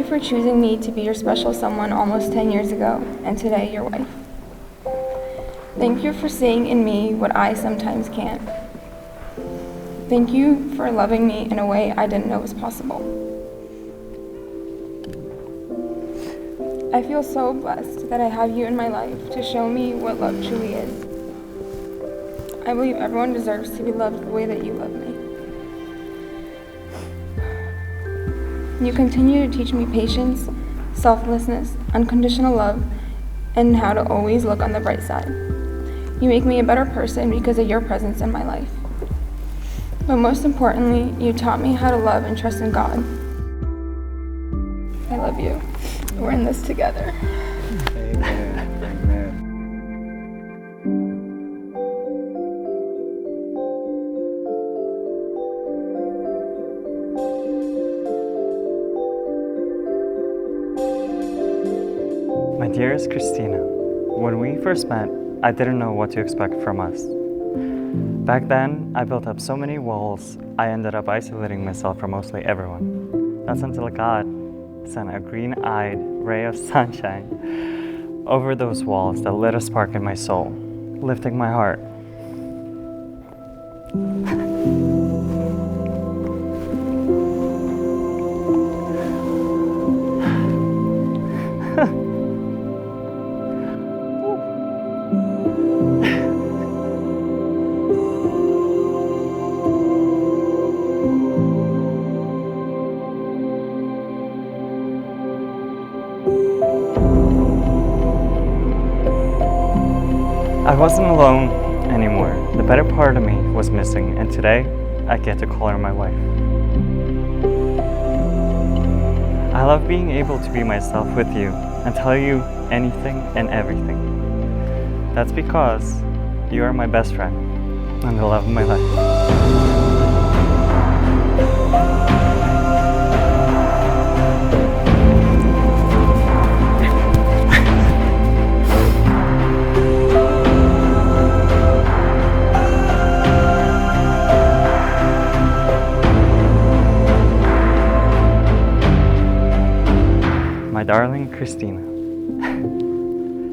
for choosing me to be your special someone almost 10 years ago, and today your wife. Thank you for seeing in me what I sometimes can't. Thank you for loving me in a way I didn't know was possible. I feel so blessed that I have you in my life to show me what love truly is. I believe everyone deserves to be loved the way that you love me. You continue to teach me patience, selflessness, unconditional love, and how to always look on the bright side. You make me a better person because of your presence in my life. But most importantly, you taught me how to love and trust in God. I love you. We're in this together. Amen. Amen. My dearest Christina, when we first met, I didn't know what to expect from us. Back then, I built up so many walls, I ended up isolating myself from mostly everyone. That's until God sent a green-eyed ray of sunshine over those walls that lit a spark in my soul, lifting my heart. I wasn't alone anymore. The better part of me was missing, and today I get to call her my wife. I love being able to be myself with you and tell you anything and everything. That's because you are my best friend and the love of my life. My darling Christina,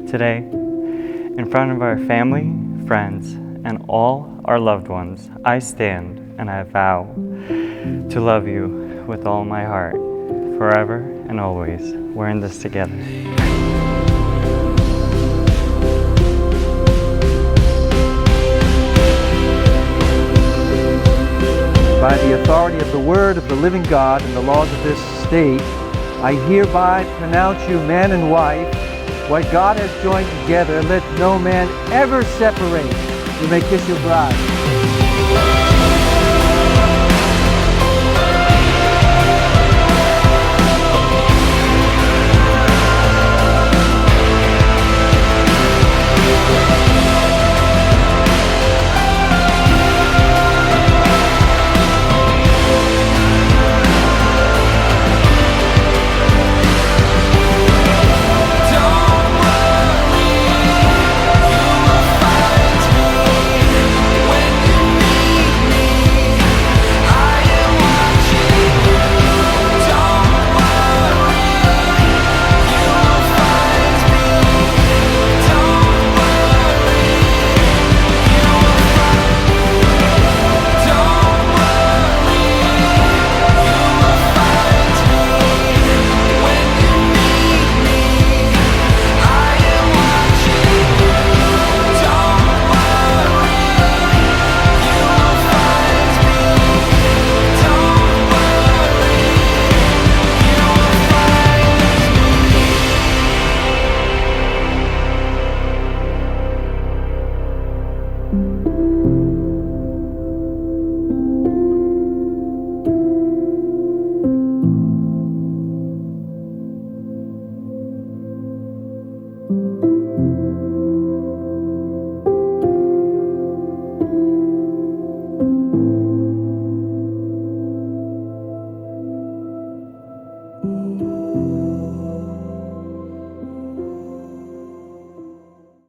today, in front of our family, friends, and all our loved ones, I stand and I vow to love you with all my heart, forever and always. We're in this together. By the authority of the word of the living God and the laws of this state, I hereby pronounce you man and wife. What God has joined together, let no man ever separate. You may kiss your bride.